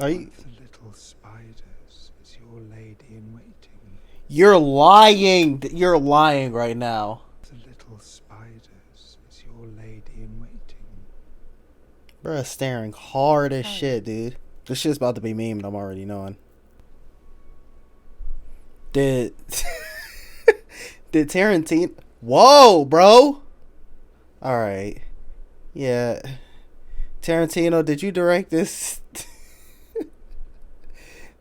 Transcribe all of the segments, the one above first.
Are One you? of the little spiders is your lady in waiting. You're lying. You're lying right now. The little spiders is your lady in waiting. Bruh, staring hard as shit, dude. This shit's about to be memed. I'm already knowing. Did did Tarantino? Whoa, bro. All right. Yeah. Tarantino, did you direct this?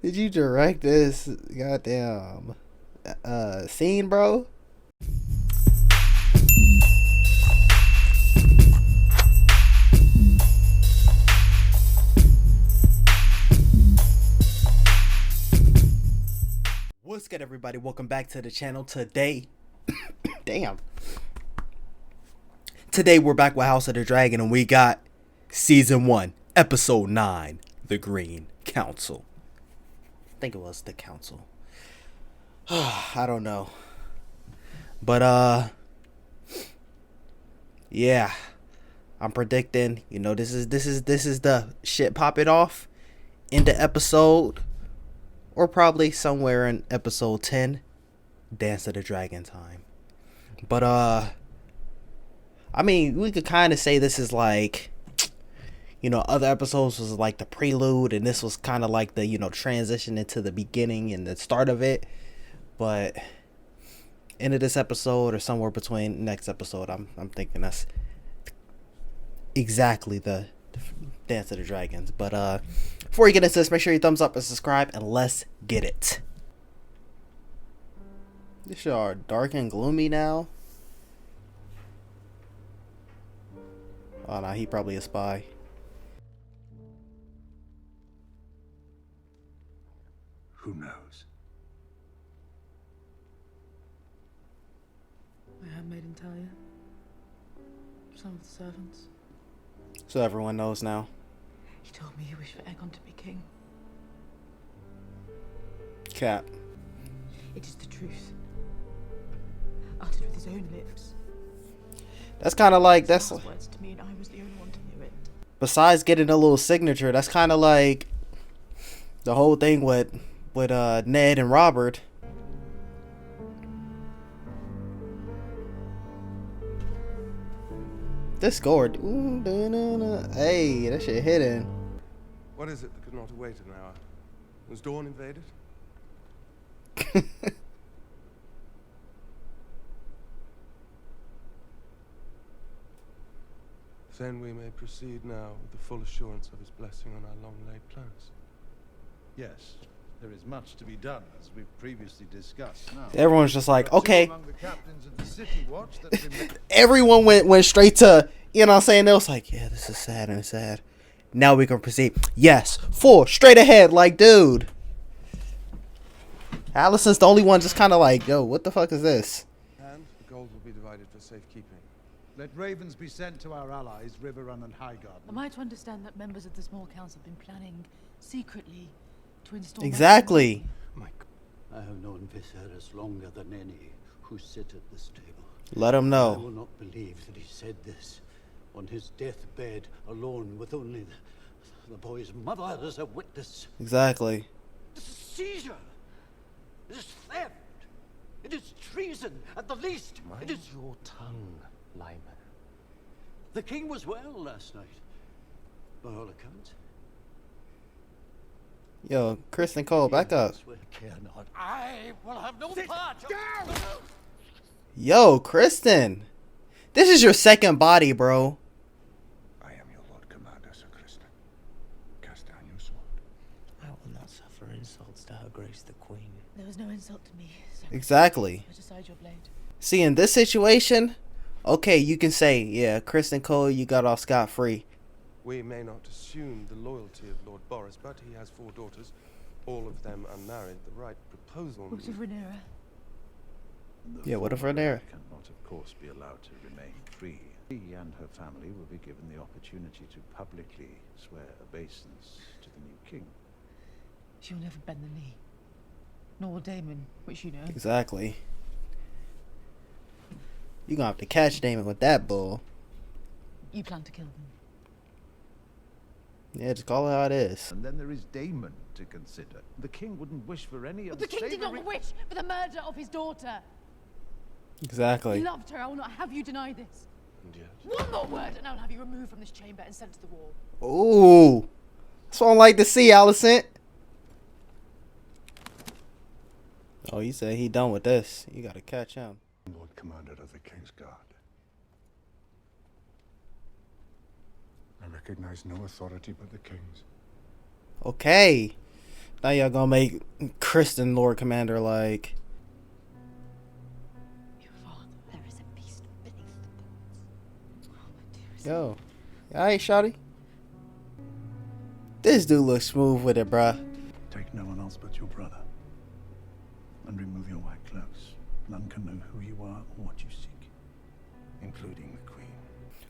Did you direct this goddamn scene, bro? What's good, everybody? Welcome back to the channel. Today, damn. Today we're back with House of the Dragon, and we got Season 1, Episode 9, The Green Council. I think it was The Council. I don't know. But, yeah. I'm predicting, you know, this is the shit popping off into episode, or probably somewhere in episode 10, Dance of the Dragon time. But, I mean, we could kind of say this is like, you know, other episodes was like the prelude, and this was kind of like the, you know, transition into the beginning and the start of it. But end of this episode or somewhere between next episode, I'm thinking that's exactly the Dance of the Dragons. But before you get into this, make sure you thumbs up and subscribe, and let's get it. This shit are dark and gloomy now. Oh no, he probably a spy. Who knows? My handmaiden tell you? Some of the servants. So everyone knows now. He told me he wished for Aegon to be king. Cap. It is the truth. Uttered with his own lips. That's kind of like, that's His words to me, and I was the only one to hear it. besides getting a little signature, that's kind of like the whole thing with Ned and Robert. Discord. Ooh, hey, that shit hitting. What is it that could not have waited an hour? Was dawn invaded? Then we may proceed now with the full assurance of his blessing on our long-laid plans. Yes, there is much to be done, as we've previously discussed. Now, Everyone's just like, okay. among the captains of the city watch that remain- Everyone went straight to, you know what I'm saying? They was like, yeah, this is sad and sad. Now we can proceed. Yes, full, straight ahead, like, dude. Allison's the only one just kind of like, yo, what the fuck is this? And the gold will be divided for safekeeping. Let ravens be sent to our allies, Riverrun and Highgarden. Am I to understand that members of the small council have been planning secretly to install... Exactly. My I have known Viserys longer than any who sit at this table. Let him I will know. not believe that he said this on his deathbed, alone with only the boy's mother as a witness. Exactly. This is seizure. It is theft. It is treason at the least. It is... your tongue, Lyman. The king was well last night, by all accounts. Yo, Kristen Cole, back up. Care not. I will have no part. Yo, Kristen. This is your second body, bro. I am your Lord Commander, Sir Kristen. Cast down your sword. I will not suffer insults to Her Grace the Queen. There was no insult to me, sir. Exactly. Put aside your blade. See, in this situation, okay, you can say, yeah, Kristen Cole, you got off scot-free. We may not assume the loyalty of Lord Boris, but he has 4 daughters, all of them unmarried. The right proposal... What of Rhaenyra? The Yeah, what if former Rhaenyra? cannot, of course, be allowed to remain free. She and her family will be given the opportunity to publicly swear obeisance to the new king. She will never bend the knee. Nor will Daemon, which you know. Exactly. You gonna have to catch Damon with that bull. You plan to kill them. Yeah, just call it how it is. And then there is Daemon to consider. The king wouldn't wish for any But the king did not wish for the murder of his daughter. Exactly. He loved her. I will not have you deny this. And yet, One more word, and I will have you removed from this chamber and sent to the wall. Ooh. That's what I like to see, Alicent. Oh, he said he done with this. You gotta catch him. Lord Commander of the King's Guard. I recognize no authority but the King's. Okay. Now y'all gonna make Kristen Lord Commander like. Your father, there is a beast beneath the boards. Oh, my dearest. Yo. Alright, shawty. This dude looks smooth with it, bruh. Take no one else but your brother. And remove your white cloaks. None can know who you are or what you seek. Including the Queen.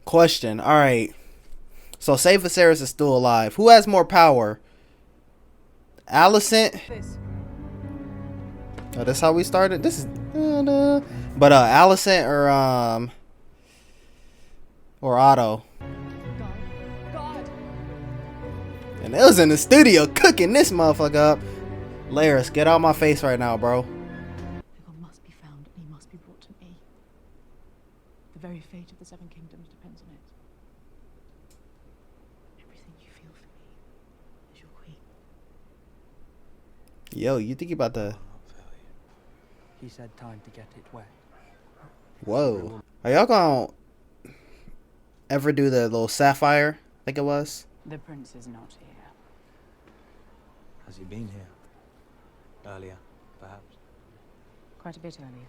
Question. Alright. So say Viserys is still alive. Who has more power? Alicent? This. Oh, that's how we started? This is... But Alicent or Otto. God. And it was in the studio cooking this motherfucker up. Laris, get out my face right now, bro. Aegon must be found, and he must be brought to me. The very fate of the Seven Kingdoms depends on it. Everything you feel for me is your queen. Yo, you think you about to... He said time to get it wet. Whoa. Are y'all gonna ever do the little sapphire, I think it was? The prince is not here. Has he been here? Earlier, perhaps, Quite a bit earlier.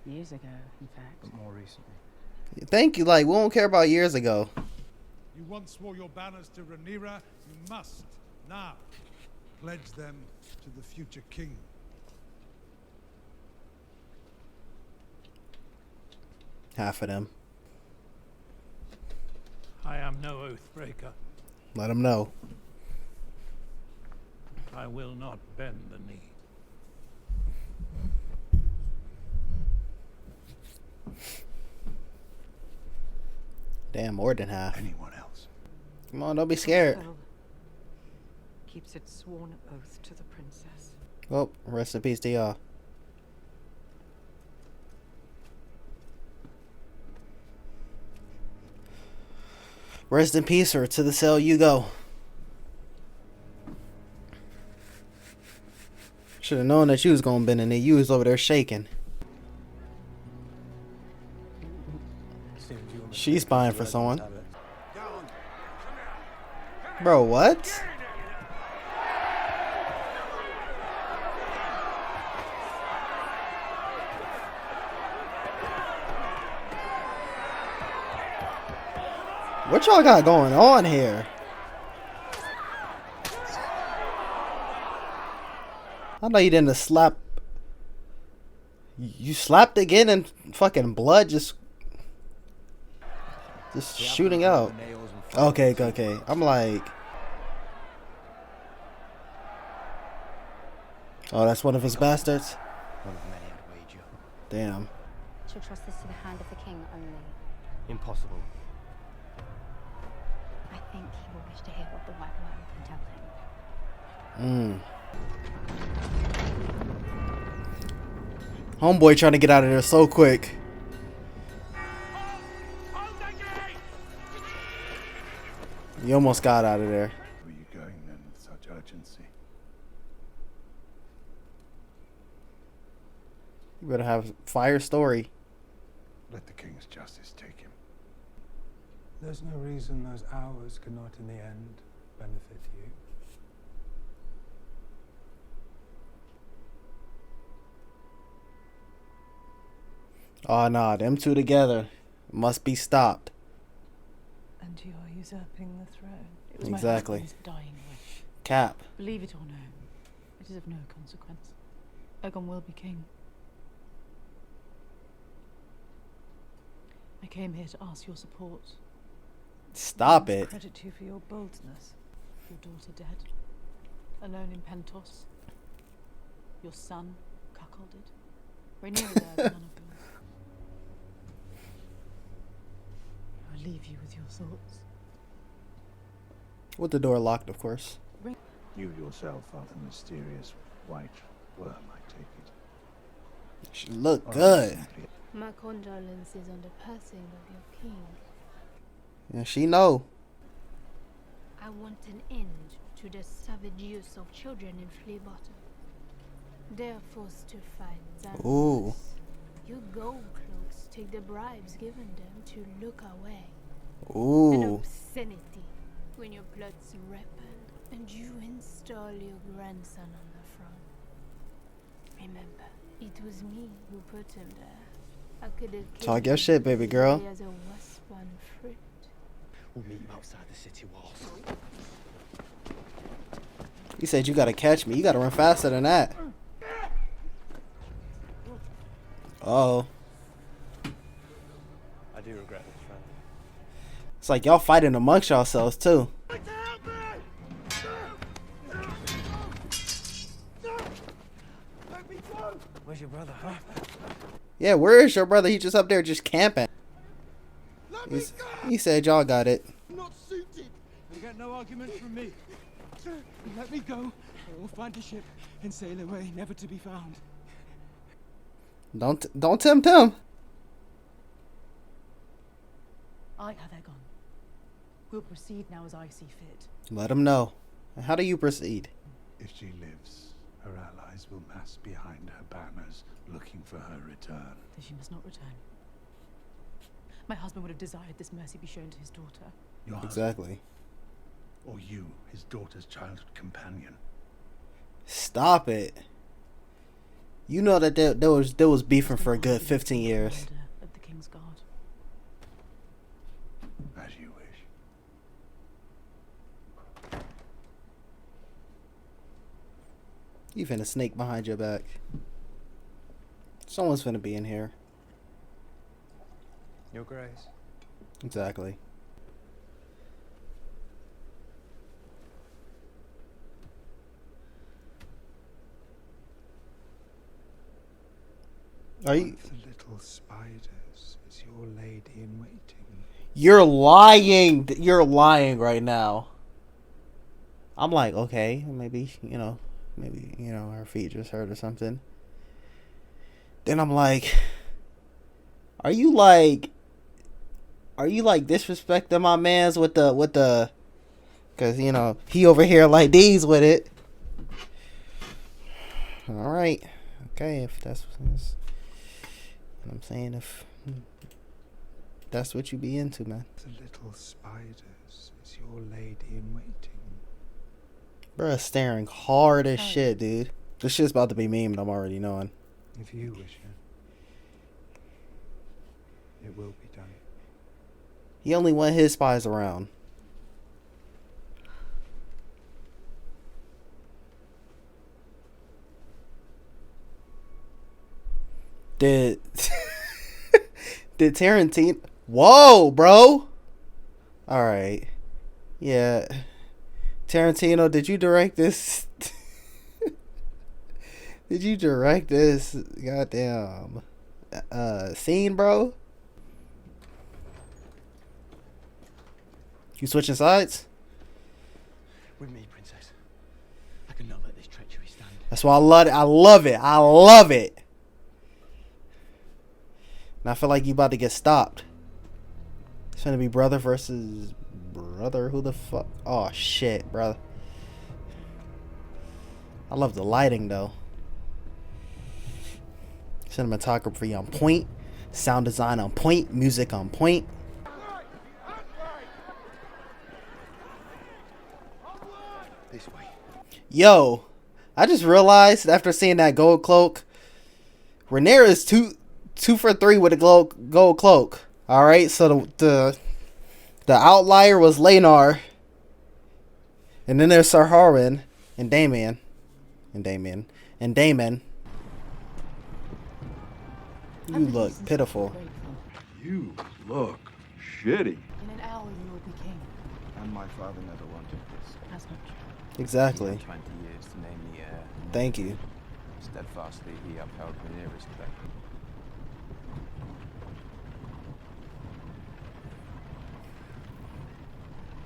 Years ago, in fact. but more recently. Thank you, like, we don't care about years ago. You once swore your banners to Rhaenyra. You must now pledge them to the future king. Half of them. I am no oath breaker. Let them know. I will not bend the knee. Damn, more than half. Anyone else? Come on, don't be scared. Keeps its sworn oath to the princess. Well, rest in peace to y'all. Rest in peace, or to the cell you go. Should have known that you was gonna bend in it. You was over there shaking. She's spying for someone. Bro, what? What y'all got going on here? I know you didn't slap. You slapped again and fucking blood just shooting out. Okay, okay. I'm like, oh, that's one of his bastards. One of many, I'd wager. Damn. She'll trust this to the hand of the king only. Impossible. I think he will wish to hear what the White Worm can tell him. Homeboy trying to get out of there so quick. You almost got out of there. Where are you going then with such urgency? You better have fire story. Let the King's justice take him. There's no reason those hours cannot in the end benefit you. Oh nah, them two together must be stopped. And you are usurping the throne. It was Exactly. my husband's dying wish. Cap. Believe it or no, it is of no consequence. Aegon will be king. I came here to ask your support. Stop I it. credit you for your boldness. Your daughter dead, alone in Pentos. Your son cuckolded. Rhaenyra there, none of yours. I will leave you with your thoughts. With the door locked, of course. You yourself are the mysterious white worm, I take it. She look Or good. simply My condolences on the passing of your king. And she know. I want an end to the savage use of children in flea bottom. They are forced to fight Zarah. Ooh. Your gold cloaks take the bribes given them to look away. An Ooh. obscenity when your plots ripen and you install your grandson on the throne. Remember, it was me who put him there. I could have killed Talk your him shit, baby girl. as a wasp on fruit. We'll meet him outside the city walls. You said you gotta catch me. You gotta run faster than that. Oh. I do regret this, friend. It's like y'all fighting amongst yourselves too. Where's your brother, huh? Yeah, where is your brother? He just up there just camping. He said y'all got it. Not suited. You get no argument from me. Let me go, or we'll find a ship and sail away, never to be found. Don't tempt him. I have Egon. We'll proceed now as I see fit. Let him know. How do you proceed? if she lives, her allies will mass behind her banners, looking for her return. Then she must not return. My husband would have desired this mercy be shown to his daughter. Your Exactly. husband, or you, his daughter's childhood companion. Stop it. You know that there was beefing for a good 15 years. Of the King's Guard. As you wish. You finna snake behind your back. Someone's finna be in here. Your Grace. Exactly. Are you? The little spiders is your lady in waiting. You're lying. You're lying right now. I'm like, okay, maybe her feet just hurt or something. Then I'm like, are you like disrespecting my man's with the, cause he over here like these with it. All right, okay, if that's what I'm saying, if that's what you be into, man. The little spiders is your lady in waiting. Bruh, staring hard as shit, dude. This shit's about to be memed, I'm already knowing. If you wish it will be done. He only want his spies around. Did Tarantino? Whoa, bro. All right. Yeah. Tarantino, did you direct this? Did you direct this goddamn scene, bro? You switching sides? With me, Princess. I cannot let this treachery stand. That's why I love it. I love it. I love it. And I feel like you about to get stopped. It's gonna be brother versus brother. Who the fuck? Oh shit, brother. I love the lighting though. Cinematography on point. Sound design on point. Music on point. This way. Yo, I just realized after seeing that gold cloak, Rhaenyra is two for 3 with a gold cloak. All right, so the outlier was Laenar, and then there's Sir Harwin and Damon. You look pitiful. You look shitty. In an hour you will be king. And my father never wanted this. As much. Exactly. 20 years to name the heir. Thank you. Steadfastly he upheld Rhaenyra's claim.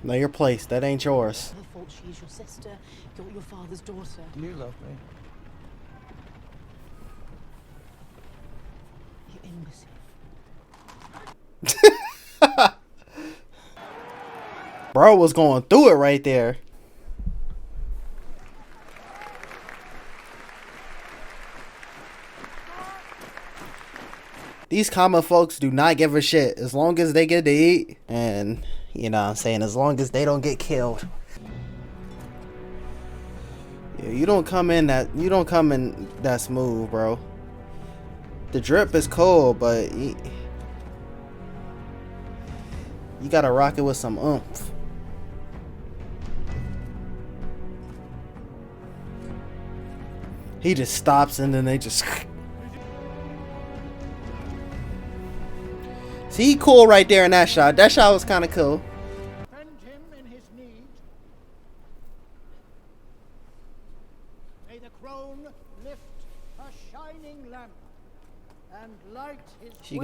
Know your place. That ain't yours. Her fault. She is your sister. You're your father's daughter. You love me. You imbecile. Bro was going through it right there. These common folks do not give a shit as long as they get to eat, and you know what I'm saying, as long as they don't get killed. Yeah, you don't come in that smooth, bro. The drip is cool, but you gotta rock it with some oomph. He just stops and then they just see, he cool right there in that shot. That shot was kind of cool. Defend him in his need. May the crone lift a shining lamp and light his She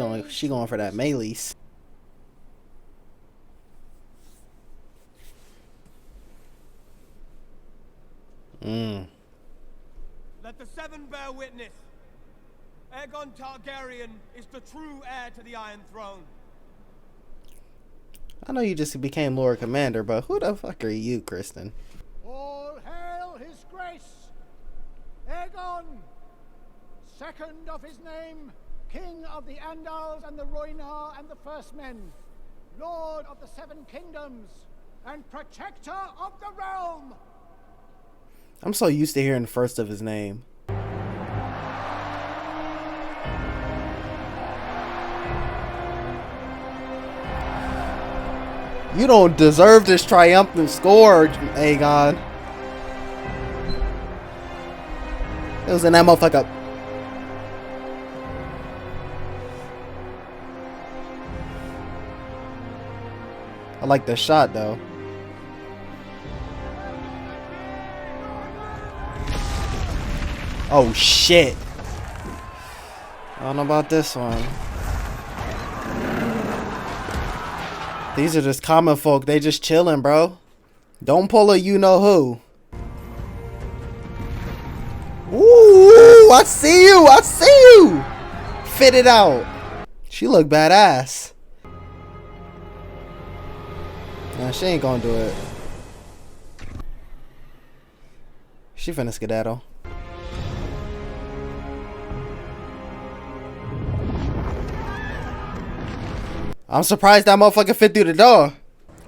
going for that Maylease. Let the seven bear witness. Aegon Targaryen is the true heir to the Iron Throne. I know you just became Lord Commander, but who the fuck are you, Kristen? All hail his grace, Aegon, second of his name, King of the Andals and the Rhoynar and the First Men, Lord of the Seven Kingdoms, and Protector of the Realm. I'm so used to hearing the first of his name. You don't deserve this triumphant score, Aegon. It was in that motherfucker. I like the shot though. Oh shit. I don't know about this one. These are just common folk. They just chilling, bro. Don't pull a you know who. Ooh, I see you. I see you. Fit it out. She look badass. Nah, she ain't gonna do it. She finna skedaddle. I'm surprised that motherfucker fit through the door.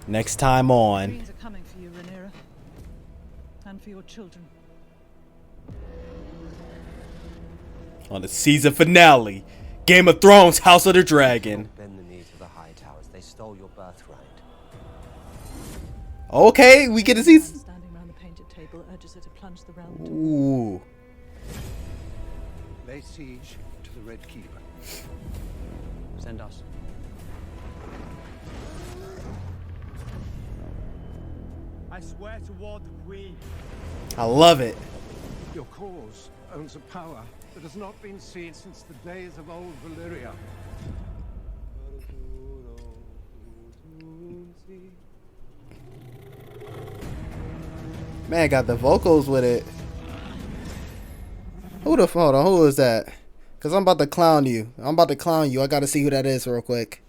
Next time on. Dreams are coming for you, Rhaenyra. And for your children. On the season finale, Game of Thrones, House of the Dragon. Bend the knee to the high towers. They stole your birthright. Okay, we get to see. Standing around the painted table urges her to plunge the realm. Ooh. Lay siege to the Red Keep. Send us. I swear to ward the Queen. I love it. Your cause owns a power that has not been seen since the days of old Valyria. Man, got the vocals with it. Hold on, who is that? Cause I'm about to clown you. I gotta see who that is real quick.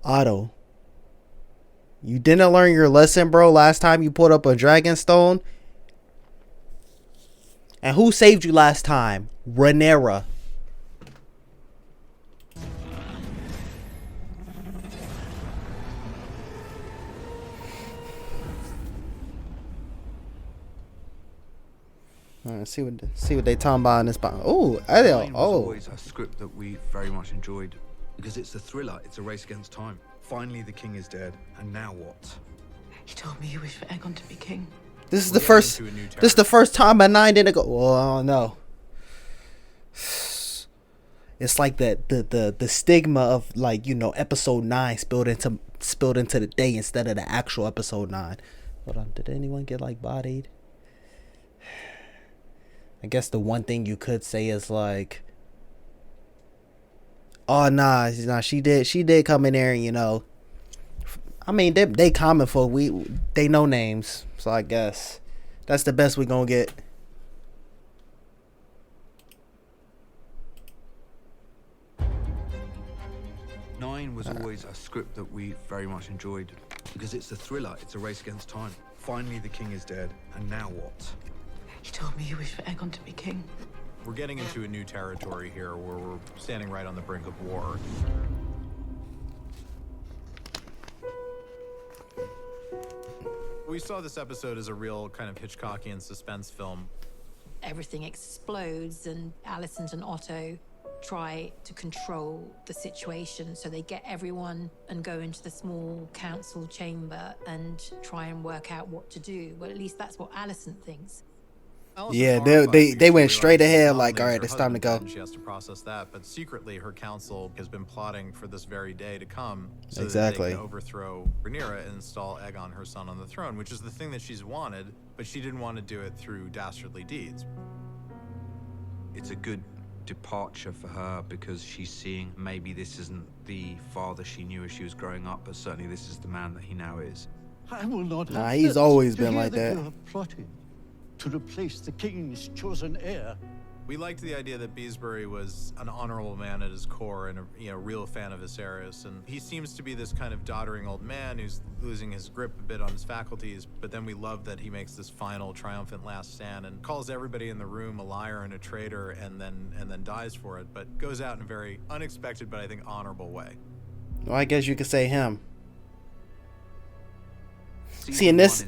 Otto. You didn't learn your lesson, bro, last time you put up a dragon stone? And who saved you last time? Rhaenyra. Alright, see what they talking about in this spot. Oh, Mine was always a script that we very much enjoyed because it's a thriller. It's a race against time. Finally, the king is dead, and now what? He told me you wish for Aegon to be king. This is the first. This is the first time a 9 didn't go. Well, I don't know. It's like the stigma of, like, you know, episode 9 spilled into the day instead of the actual episode 9. Hold on, did anyone get like bodied? I guess the one thing you could say is like, oh nah, she did come in there and, you know, I mean, they common folk. They know names, so I guess that's the best we gonna get. Nine was always a script that we very much enjoyed because it's a thriller. It's a race against time. Finally, the king is dead, and now what? He told me you wish for Aegon to be king. We're getting into a new territory here where we're standing right on the brink of war. We saw this episode as a real kind of Hitchcockian suspense film. Everything explodes, and Alicent and Otto try to control the situation. So they get everyone and go into the small council chamber and try and work out what to do. Well, at least that's what Alicent thinks. Yeah, they went straight ahead like, all right, it's time to go. She has to process that, but secretly her council has been plotting for this very day to come so Exactly. that they can overthrow Rhaenyra and install Aegon, her son, on the throne, which is the thing that she's wanted, but she didn't want to do it through dastardly deeds. It's a good departure for her because she's seeing maybe this isn't the father she knew as she was growing up, but certainly this is the man that he now is. I will not Nah, have he's that always to been hear like that. You have plotted to replace the king's chosen heir. We liked the idea that Beesbury was an honorable man at his core and a real fan of Viserys, and he seems to be this kind of doddering old man who's losing his grip a bit on his faculties, but then we love that he makes this final triumphant last stand and calls everybody in the room a liar and a traitor and then dies for it, but goes out in a very unexpected but I think honorable way. Well, I guess you could say him. See, in this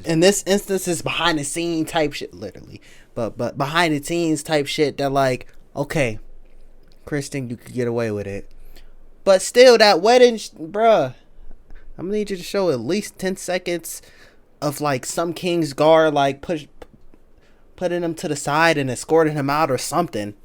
instance, it's behind the scene type shit, literally, but behind the scenes type shit that like, okay, Kristen, you could get away with it, but still that wedding, bruh, I'm gonna need you to show at least 10 seconds of like some King's Guard like putting him to the side and escorting him out or something.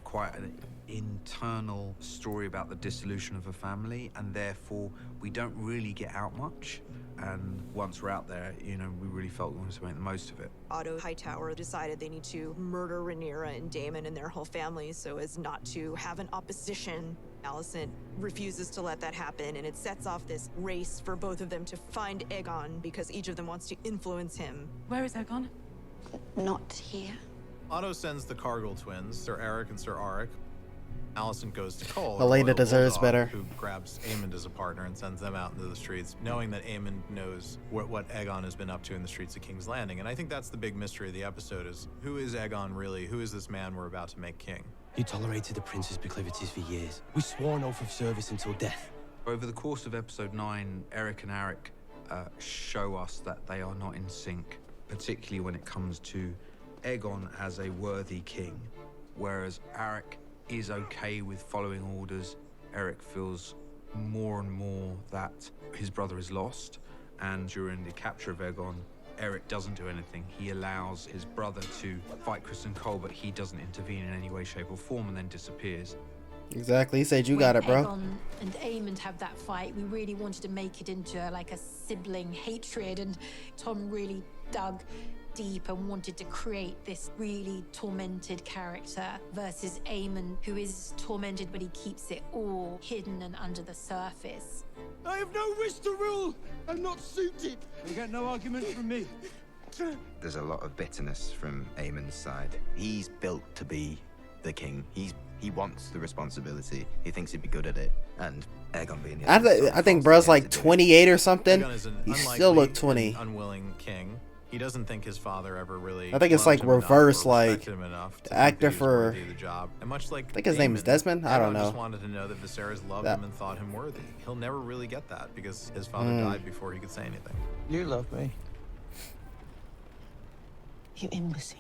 Quite an internal story about the dissolution of a family, and therefore we don't really get out much. And once we're out there, we really felt we wanted to make the most of it. Otto Hightower decided they need to murder Rhaenyra and Daemon and their whole family so as not to have an opposition. Alicent refuses to let that happen, and it sets off this race for both of them to find Aegon because each of them wants to influence him. Where is Aegon? Not here. Otto sends the Cargill twins, Sir Eric and Sir Auric. Alicent goes to Cole, Elena deserves better. Who grabs Aemond as a partner and sends them out into the streets, knowing that Aemond knows what Aegon has been up to in the streets of King's Landing. And I think that's the big mystery of the episode is, who is Aegon really? Who is this man we're about to make king? You tolerated the prince's proclivities for years. We swore an oath of service until death. Over the course of episode 9, Eric and Arik show us that they are not in sync, particularly when it comes to Aegon as a worthy king, whereas Arik is okay with following orders. Eric feels more and more that his brother is lost, and during the capture of Aegon, Eric doesn't do anything. He allows his brother to fight Kristen Cole, but he doesn't intervene in any way, shape, or form, and then disappears. Exactly, he said you got it, bro. Aegon and Aemond have that fight. We really wanted to make it into like a sibling hatred, and Tom really dug deep and wanted to create this really tormented character versus Aemon, who is tormented but he keeps it all hidden and under the surface. I have no wish to rule. I'm not suited. You get no argument from me. There's a lot of bitterness from Aemon's side. He's built to be the king. He wants the responsibility. He thinks he'd be good at it. And Aegon being the I think bro's like 28 or something. Aegon is an He still look 20. and unwilling king. He doesn't think his father ever really. I think it's loved like him enough reverse, or like respected him enough to the think actor that he was for. worthy of the job. And much like I think his name is Aemon, Desmond. I don't Aegon know. just wanted to know that Viserys loved him and thought him worthy. He'll never really get that because his father died before he could say anything. You love me. You imbecile.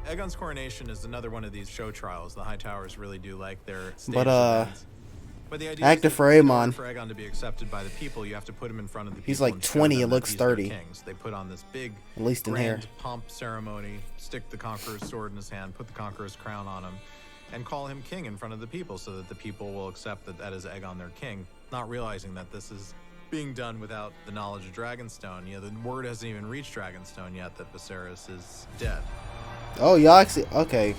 Aegon's coronation is another one of these show trials. The Hightowers really do like their stage But events. But the idea actor is that for in order Aemon. for Aegon to be accepted by the people, you have to put him in front of the people. He's like and show 20 them and that looks he's their 30. kings. They put on this big, At least in grand hair. pomp ceremony, stick the Conqueror's sword in his hand, put the Conqueror's crown on him, and call him king in front of the people so that the people will accept that that is Aegon their king, not realizing that this is being done without the knowledge of Dragonstone. The word hasn't even reached Dragonstone yet that Viserys is dead. Oh, y'all actually okay.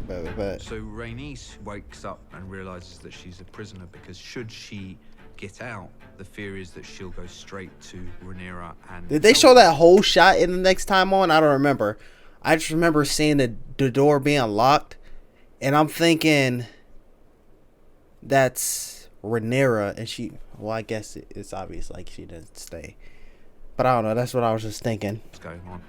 But So Rhaenys wakes up and realizes that she's a prisoner because should she get out, the fear is that she'll go straight to Rhaenyra and... Did they show that whole shot in the next time on? I don't remember. I just remember seeing the door being locked, and I'm thinking that's Rhaenyra, and she... Well, I guess it's obvious, like, she didn't stay. But I don't know. That's what I was just thinking. What's going on?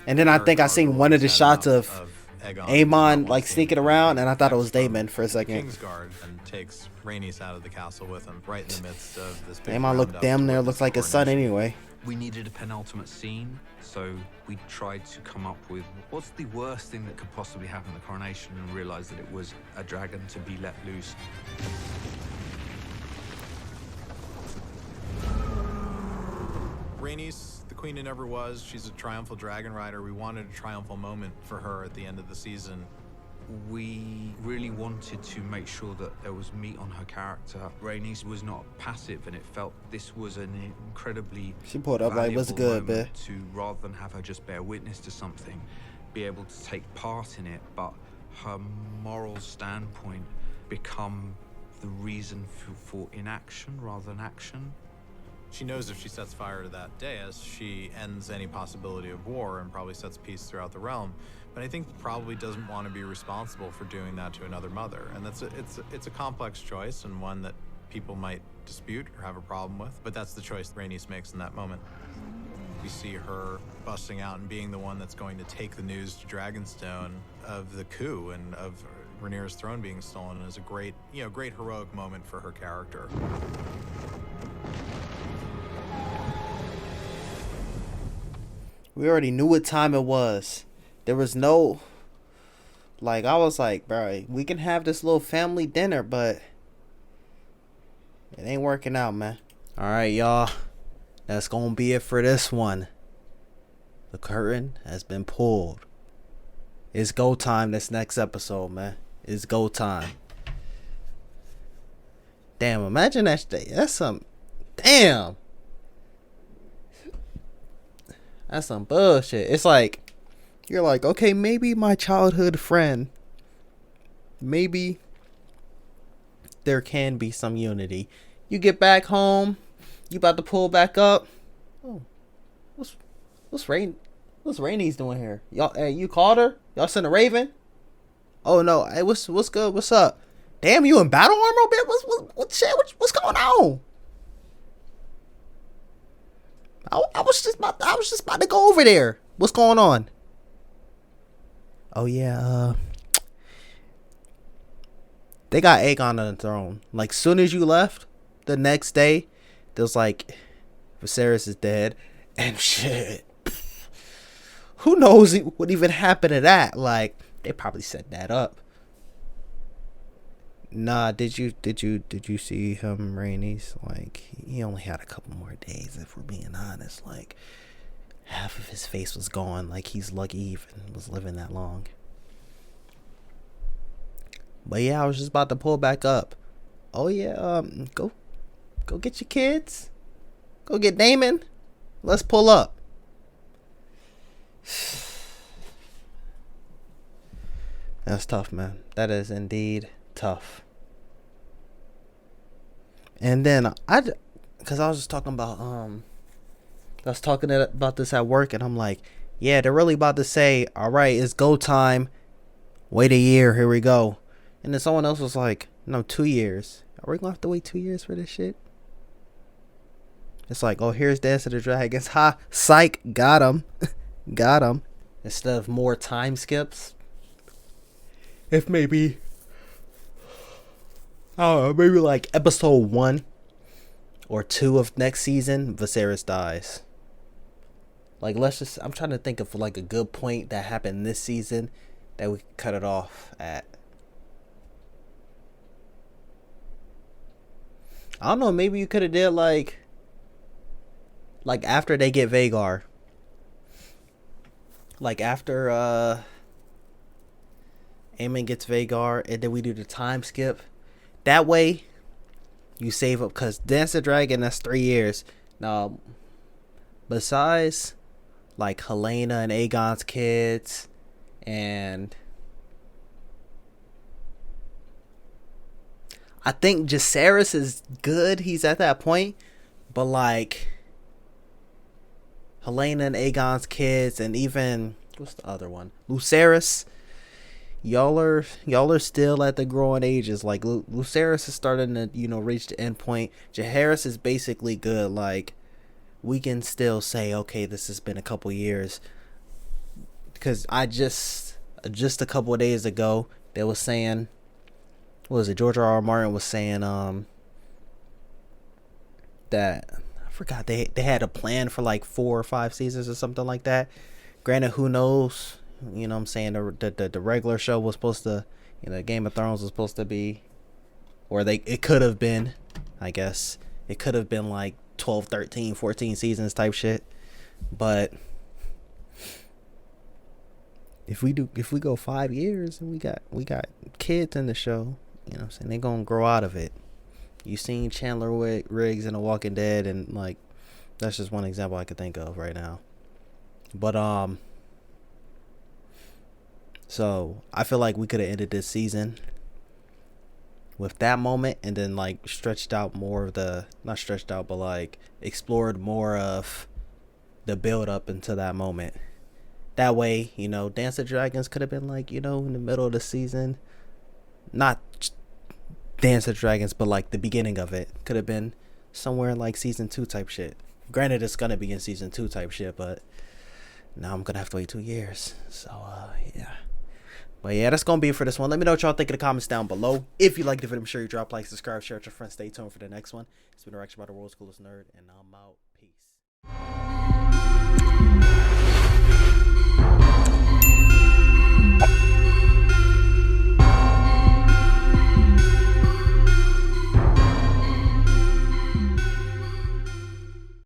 And then I think I seen one of the shots of Aemon, like, sneaking around, and I thought it was Daemon for a second. Kingsguard and takes Rhaenys out of the castle with him, right in the midst of this big Aemon looked damn near looks like his son anyway. We needed a penultimate scene, so we tried to come up with what's the worst thing that could possibly happen at the coronation, and realized that it was a dragon to be let loose. Rhaenys, the queen who never was, she's a triumphal dragon rider. We wanted a triumphal moment for her at the end of the season. We really wanted to make sure that there was meat on her character. Rhaenys was not passive, and it felt this was an incredibly She pulled up like, what's good, man? To rather than have her just bear witness to something, be able to take part in it, but her moral standpoint become the reason for inaction rather than action. She knows if she sets fire to that dais, she ends any possibility of war and probably sets peace throughout the realm. But I think probably doesn't want to be responsible for doing that to another mother. And it's a complex choice, and one that people might dispute or have a problem with. But that's the choice Rhaenys makes in that moment. We see her busting out and being the one that's going to take the news to Dragonstone of the coup and of Rhaenyra's throne being stolen is a great, great heroic moment for her character. We already knew what time it was. There was no, like, I was like, bro, we can have this little family dinner, but it ain't working out, man. All right, y'all. That's going to be it for this one. The curtain has been pulled. It's go time this next episode, man. It's go time. Damn, imagine that. That's some, damn. That's some bullshit. It's like, you're like, okay, maybe my childhood friend, maybe there can be some unity. You get back home, you about to pull back up. Oh, what's Rhaenys doing here? Y'all, hey, you called her? Y'all sent a raven? Oh no, hey, what's good? What's up? Damn, you in battle armor, bit? What's going on? I was just about to go over there. What's going on? Oh yeah, they got Aegon on the throne. Like, soon as you left, the next day, there was like, Viserys is dead, and shit. Who knows what even happened to that? Like, they probably set that up. Nah, did you see him, Rhaenys? Like, he only had a couple more days, if we're being honest. Like, half of his face was gone. Like, he's lucky he even was living that long. But yeah, I was just about to pull back up. Oh yeah, go get your kids. Go get Daemon. Let's pull up. That's tough, man. That is indeed tough. And then because I was just talking about I was talking about this at work, and I'm like, yeah, they're really about to say, all right, it's go time. Wait a year, here we go. And then someone else was like, no, 2 years. Are we gonna have to wait 2 years for this shit? It's like, oh, here's Dance of the Dragons. Ha, psych, got him. Got him. Instead of more time skips, if maybe, I don't know, maybe like episode 1 or 2 of next season, Viserys dies. Like, I'm trying to think of like a good point that happened this season that we could cut it off at. I don't know, maybe you could have did like after they get Vhagar. Like after Aemon gets Vhagar, and then we do the time skip. That way you save up, because Dance the Dragon, that's 3 years. Now, besides like Helena and Aegon's kids, and I think Viserys is good. He's at that point. But like Helena and Aegon's kids, and even what's the other one? Viserys. Y'all are still at the growing ages. Like Viserys is starting to, you know, reach the end point. Jaehaerys is basically good. Like we can still say, okay, this has been a couple years. Because I just a couple of days ago, they was saying, what was it? George R. R. Martin was saying that, I forgot, they had a plan for like 4 or 5 seasons or something like that. Granted, who knows? You know what I'm saying? The regular show was supposed to, you know, Game of Thrones was supposed to be, or it could have been, I guess. It could have been like 12, 13, 14 seasons type shit. But if we go 5 years and we got kids in the show, you know what I'm saying, they're gonna grow out of it. You seen Chandler Riggs in The Walking Dead, and like that's just one example I could think of right now. But so I feel like we could have ended this season with that moment, and then like stretched out more of the, not stretched out, but like explored more of the build up into that moment. That way, you know, Dance of Dragons could have been like, you know, in the middle of the season. Not Dance of Dragons, but like the beginning of it could have been somewhere in like season 2 type shit. Granted, it's gonna be in season 2 type shit, but now I'm gonna have to wait 2 years. So yeah. But yeah, that's gonna be it for this one. Let me know what y'all think in the comments down below. If you liked the video, I'm sure you drop like, subscribe, share with your friends. Stay tuned for the next one. It's been Direction by the World's Coolest Nerd, and I'm out. Peace.